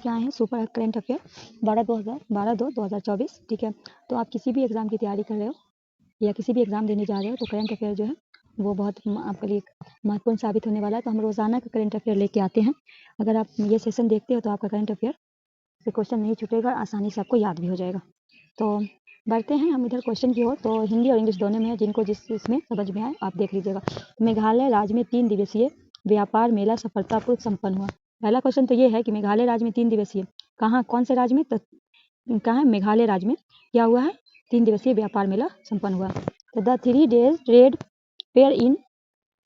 क्या है super current affair 12/2/2024। ठीक है, तो आप किसी भी एग्ज़ाम की तैयारी कर रहे हो या किसी भी एग्ज़ाम देने जा रहे हो तो करंट अफेयर जो है वो बहुत आपके लिए महत्वपूर्ण साबित होने वाला है। तो हम रोज़ाना का करंट अफेयर लेके आते हैं। अगर आप ये सेशन देखते हो तो आपका करंट अफेयर से क्वेश्चन नहीं छूटेगा, आसानी से आपको याद भी हो जाएगा। तो बढ़ते हैं हम इधर क्वेश्चन की ओर। तो हिंदी और इंग्लिश दोनों में है, जिनको जिस इसमें समझ में आए आप देख लीजिएगा। मेघालय राज्य में 3 दिवसीय व्यापार मेला सफलतापूर्वक संपन्न हुआ। पहला क्वेश्चन तो ये है कि मेघालय राज्य में 3 दिवसीय, कहाँ कौन से राज्य में, तो कहाँ है, मेघालय राज्य में क्या हुआ है, 3 दिवसीय व्यापार मेला संपन्न हुआ। तो the 3 days trade fair in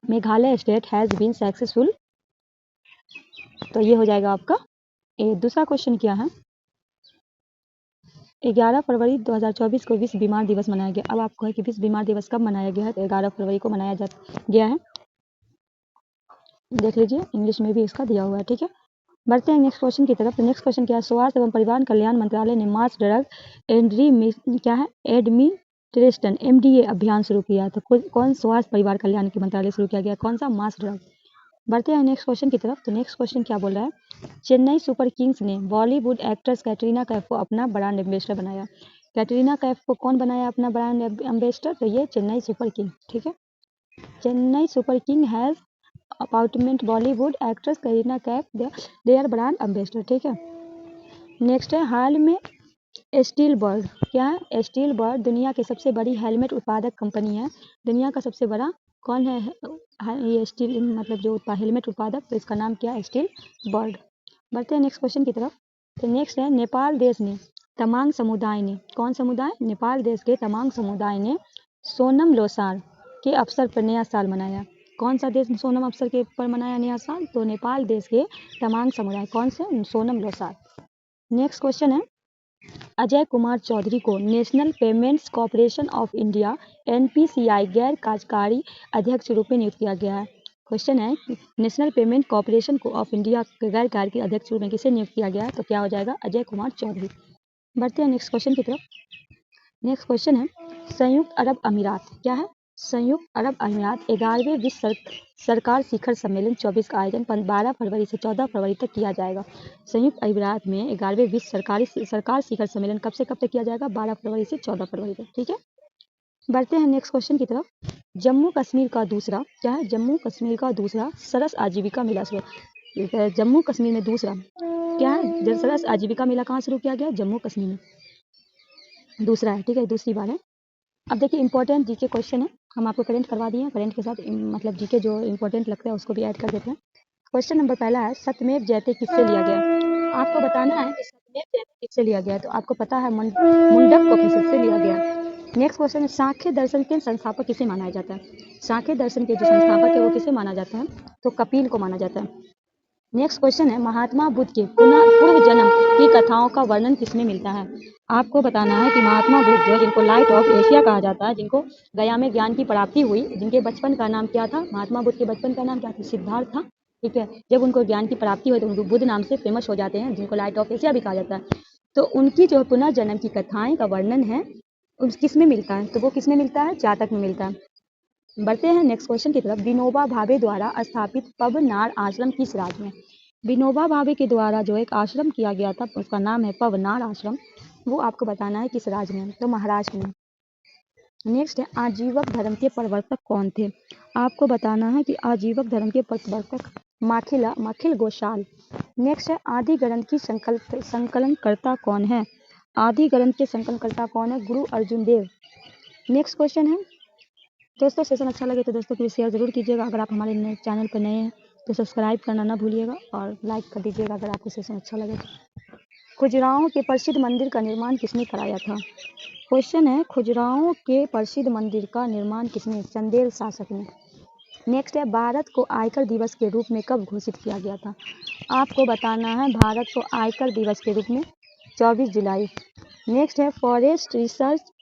Meghalaya state has been successful. तो ये हो जाएगा आपका। दूसरा क्वेश्चन क्या है, 11 फरवरी 2024 को विश्व बीमार दिवस मनाया गया। अब आपको है कि विश्व बीमार दिवस कब मनाया गया है, तो 11 फरवरी को मनाया गया है। देख लीजिए, इंग्लिश में भी इसका दिया हुआ है। ठीक है, बढ़ते हैं नेक्स्ट क्वेश्चन की तरफ। तो नेक्स्ट क्वेश्चन क्या है, स्वास्थ्य एवं परिवार कल्याण मंत्रालय ने मास ड्रग एडमिनिस्ट्रेशन MDA अभियान शुरू किया। तो कौन स्वास्थ्य परिवार कल्याण के मंत्रालय शुरू किया गया, कौन सा मास ड्रग। बढ़ते हैं नेक्स्ट क्वेश्चन की तरफ। तो नेक्स्ट क्वेश्चन क्या बोल रहा है, चेन्नई सुपर किंग्स ने बॉलीवुड एक्ट्रेस कैटरीना कैफ को अपना ब्रांड एम्बेसडर बनाया। कैटरीना कैफ को कौन बनाया अपना ब्रांड एम्बेसडर, तो ये चेन्नई सुपर किंग। ठीक है, Chennai super king has appointment Bollywood actress Kareena Kaif their brand ambassador. ठीक है, नेक्स्ट है, हाल में स्टील बर्ड, क्या है, स्टील बर्ड दुनिया की सबसे बड़ी हेलमेट उत्पादक कंपनी है। दुनिया का सबसे बड़ा कौन है ये स्टील मतलब जो हेलमेट उत्पादक, तो इसका नाम क्या है, स्टील बर्ड। बढ़ते हैं नेक्स्ट क्वेश्चन की तरफ। तो नेक्स्ट है, नेपाल देश ने तमांग समुदाय ने, कौन समुदाय, नेपाल देश के तमांग समुदाय ने सोनम लोसार के अवसर पर नया साल मनाया। कौन सा देश सोनम अवसर के पर मनाया नया साल, तो नेपाल देश के तमांग समुदाय, कौन से, सोनम लोसार। नेक्स्ट क्वेश्चन है, अजय कुमार चौधरी को national payments corporation of India NPCI गैर कार्यकारी अध्यक्ष के रूप में नियुक्त किया गया है। क्वेश्चन है कि नेशनल पेमेंट कॉर्पोरेशन को ऑफ इंडिया के गैर कार्यकारी अध्यक्ष के रूप में किसे नियुक्त किया गया है, तो क्या हो जाएगा, अजय कुमार चौधरी। बढ़ते हैं नेक्स्ट क्वेश्चन की तरफ। नेक्स्ट क्वेश्चन है, संयुक्त अरब अमीरात, क्या है, संयुक्त अरब अमीरात 11वें विश्व सरकार शिखर सम्मेलन 24 का आयोजन 12 फरवरी से 14 फरवरी तक किया जाएगा। संयुक्त अमीरात में 11वें विश्व सरकार शिखर सम्मेलन कब से कब तक किया जाएगा, 12 फरवरी से 14 फरवरी तक। ठीक है, बढ़ते हैं नेक्स्ट क्वेश्चन की तरफ। जम्मू कश्मीर का दूसरा, क्या है, जम्मू कश्मीर का दूसरा सरस आजीविका मेला शुरू, जम्मू कश्मीर में दूसरा क्या है, सरस आजीविका मेला कहाँ शुरू किया गया, जम्मू कश्मीर में दूसरा है। ठीक है, दूसरी बार है। अब देखिए इंपॉर्टेंट जीके क्वेश्चन है, हम आपको करंट करवा दिए हैं, करंट के साथ मतलब जीके जो इंपॉर्टेंट लगता है उसको भी ऐड कर देते हैं। क्वेश्चन नंबर पहला है, सत्यमेव जयते किससे लिया गया। आपको बताना है कि सत्यमेव जयते किससे लिया गया, तो आपको पता है मुंडक उपनिषद से लिया गया। नेक्स्ट क्वेश्चन है, सांख्य दर्शन के संस्थापक किसे माना जाता है। सांख्य दर्शन के जो संस्थापक है वो किसे माना जाता है, तो कपिल को माना जाता है। नेक्स्ट क्वेश्चन है, महात्मा बुद्ध के पूर्व जन्म की कथाओं का वर्णन किसमें मिलता है। आपको बताना है कि महात्मा बुद्ध जो जिनको लाइट ऑफ एशिया कहा जाता है, जिनको गया में ज्ञान की प्राप्ति हुई, जिनके बचपन का नाम क्या था, महात्मा बुद्ध के बचपन का नाम क्या था, सिद्धार्थ था। ठीक है, जब उनको ज्ञान की प्राप्ति हुई तो उनको बुद्ध नाम से फेमस हो जाते हैं, जिनको लाइट ऑफ एशिया भी कहा जाता है। तो उनकी जो पुनर्जन्म की कथाएं का वर्णन है किस में मिलता है, तो वो किस में मिलता है, जातक में मिलता है। बढ़ते हैं नेक्स्ट क्वेश्चन की तरफ। विनोबा भावे द्वारा स्थापित पवनार आश्रम किस राज्य में। विनोबा भावे के द्वारा जो एक आश्रम किया गया था उसका नाम है पवनार आश्रम, वो आपको बताना है किस राज्य में, तो महाराष्ट्र में। नेक्स्ट है, आजीवक धर्म के प्रवर्तक कौन थे। आपको बताना है कि आजीवक धर्म के प्रवर्तक माखिल गोशाल। नेक्स्ट है, आदि ग्रंथ की संकलनकर्ता कौन है। आदि ग्रंथ के संकलनकर्ता कौन है, गुरु अर्जुन देव। नेक्स्ट क्वेश्चन है, दोस्तों सेशन अच्छा लगे तो दोस्तों के लिए शेयर जरूर कीजिएगा। अगर आप हमारे चैनल पर नए हैं तो सब्सक्राइब करना ना भूलिएगा और लाइक कर दीजिएगा अगर आपको सेशन अच्छा लगे तो। खुजराहों के प्रसिद्ध मंदिर का निर्माण किसने कराया था। क्वेश्चन है, खुजराहों के प्रसिद्ध मंदिर का निर्माण किसने, चंदेल शासक ने। नेक्स्ट है, भारत को आयकर दिवस के रूप में कब घोषित किया गया था। आपको बताना है भारत को आयकर दिवस के रूप में 24 जुलाई। नेक्स्ट है, फॉरेस्ट रिसर्च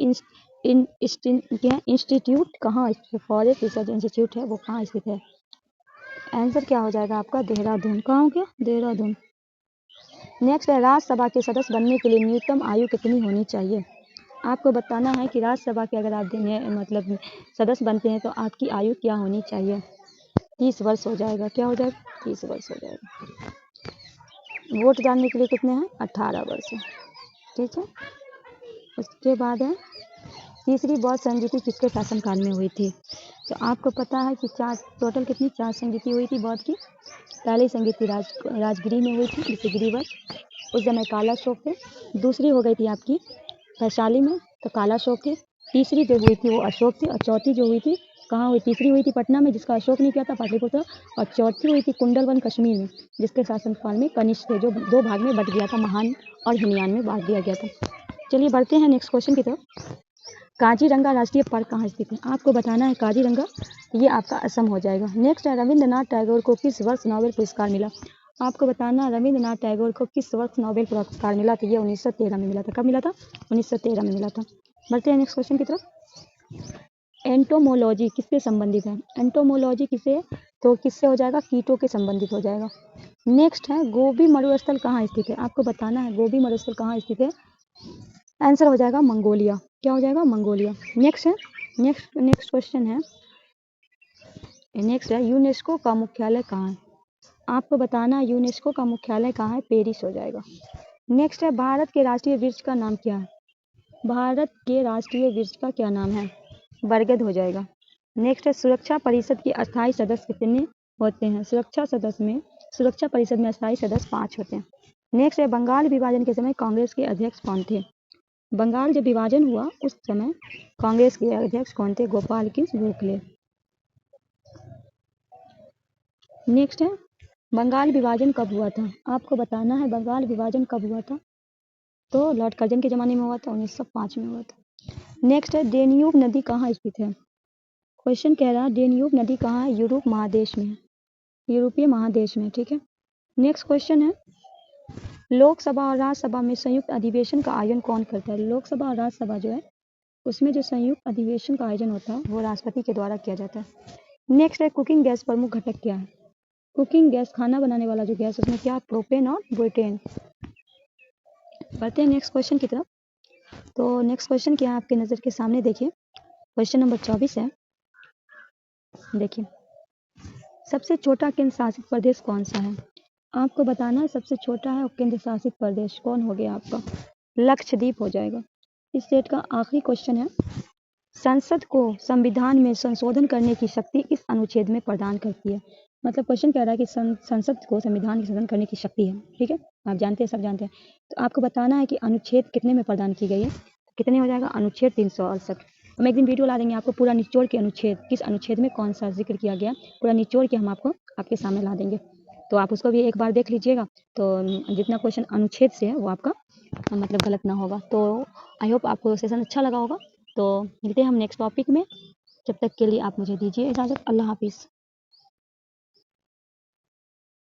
इंस्टीट्यूट कहाँ स्थित है, फॉरेस्ट रिसर्च इंस्टीट्यूट है वो कहाँ स्थित है। आंसर क्या हो जाएगा आपका, देहरादून। कहाँ हो गया, देहरादून। नेक्स्ट है, राज्यसभा के सदस्य बनने के लिए न्यूनतम आयु कितनी होनी चाहिए। आपको बताना है कि राज्यसभा के अगर आप मतलब सदस्य बनते हैं तो आपकी आयु क्या होनी चाहिए, 30 वर्ष हो जाएगा। क्या हो जाएगा, 30 वर्ष हो जाएगा। वोट डालने के लिए कितने हैं? 18 वर्ष है। ठीक है, उसके बाद है तीसरी बौद्ध संधि किसके शासनकाल में हुई थी? तो आपको पता है कि टोटल कितनी 4 संधि हुई थी बौद्ध की। पहली संधि राजगिरी में हुई थी, जिसे गिरिवत, उस समय काला अशोक थे। दूसरी हो गई थी आपकी वैशाली में, तो काला अशोक थे। तीसरी जो हुई थी वो अशोक थी, और चौथी जो हुई थी कहाँ हुई? तीसरी हुई थी पटना में, जिसका अशोक नहीं किया था, पाटलिपुत्र। और चौथी हुई थी कुंडलवन कश्मीर में, जिसके शासनकाल में कनिष्क थे, जो 2 भाग में बट गया था, महान और हिनयान में बांट दिया गया था। चलिए बढ़ते हैं नेक्स्ट क्वेश्चन की तरफ। काजीरंगा राष्ट्रीय पार्क कहाँ स्थित है? आपको बताना है काजीरंगा, ये आपका असम हो जाएगा। नेक्स्ट है रविंद्रनाथ टैगोर को किस वर्ष नोबेल पुरस्कार मिला? आपको बताना है रविंद्रनाथ टैगोर को किस वर्ष नोबेल पुरस्कार मिला? तो ये 1913 में मिला था। कब मिला था? 1913 में मिला था। बढ़ते हैं नेक्स्ट क्वेश्चन की तरफ। एंटोमोलॉजी किससे संबंधित है? एंटोमोलॉजी किससे हो जाएगा? कीटों के संबंधित हो जाएगा। नेक्स्ट है गोबी मरुस्थल कहाँ स्थित है? आपको बताना है गोबी मरुस्थल कहाँ स्थित है। आंसर हो जाएगा मंगोलिया। क्या हो जाएगा? मंगोलिया। नेक्स्ट क्वेश्चन है, नेक्स्ट है यूनेस्को का मुख्यालय कहाँ है? आपको बताना है यूनेस्को का मुख्यालय कहाँ है? पेरिस हो जाएगा। नेक्स्ट है भारत के राष्ट्रीय वृक्ष का नाम क्या है? भारत के राष्ट्रीय वृक्ष का क्या नाम है? बरगद हो जाएगा। नेक्स्ट है सुरक्षा परिषद के अस्थायी सदस्य कितने होते हैं? सुरक्षा परिषद में अस्थायी सदस्य 5 होते हैं। नेक्स्ट है बंगाल विभाजन के समय कांग्रेस के अध्यक्ष कौन थे? बंगाल जब विभाजन हुआ उस समय कांग्रेस के अध्यक्ष कौन थे? गोपाल कृष्ण गोखले। नेक्स्ट है बंगाल विभाजन कब हुआ था? आपको बताना है बंगाल विभाजन कब हुआ था? तो लॉर्ड कर्जन के ज़माने में हुआ था, 1905 में हुआ था। नेक्स्ट है डेन्यूब नदी कहाँ स्थित है? क्वेश्चन कह रहा है डेन्यूब नदी कहाँ है? यूरोपीय महादेश में। ठीक है, नेक्स्ट क्वेश्चन है लोकसभा और राज्यसभा में संयुक्त अधिवेशन का आयोजन कौन करता है? लोकसभा और राज्यसभा जो है उसमें जो संयुक्त अधिवेशन का आयोजन होता है वो राष्ट्रपति के द्वारा किया जाता है। नेक्स्ट है कुकिंग गैस प्रमुख घटक क्या है? कुकिंग गैस, खाना बनाने वाला जो गैस, उसमें क्या? प्रोपेन और ब्यूटेन। बढ़ते हैं नेक्स्ट क्वेश्चन की तरफ। तो नेक्स्ट क्वेश्चन क्या है आपके नज़र के सामने? देखिए क्वेश्चन नंबर 24 है। देखिए सबसे छोटा केंद्र शासित प्रदेश कौन सा है? आपको बताना है सबसे छोटा है केंद्र शासित प्रदेश कौन हो गया आपका? लक्षद्वीप हो जाएगा। इस सेट का आखिरी क्वेश्चन है संसद को संविधान में संशोधन करने की शक्ति इस अनुच्छेद में प्रदान करती है। मतलब क्वेश्चन कह रहा है कि संसद को संविधान की संशोधन करने की शक्ति है। ठीक है, आप जानते हैं, सब जानते हैं। तो आपको बताना है कि अनुच्छेद कितने में प्रदान की गई है। कितने हो जाएगा? अनुच्छेद 368। हम एक दिन वीडियो ला देंगे आपको पूरा निचोड़ के अनुच्छेद, किस अनुच्छेद में कौन सा जिक्र किया गया, पूरा निचोड़ के हम आपको आपके सामने ला देंगे। तो आप उसको भी एक बार देख लीजिएगा, तो जितना क्वेश्चन अनुच्छेद से है वो आपका मतलब गलत ना होगा। तो आई होप आपको सेशन अच्छा लगा होगा। तो मिलते हैं हम नेक्स्ट टॉपिक में। जब तक के लिए आप मुझे दीजिए इजाज़त। अल्लाह हाफिज़।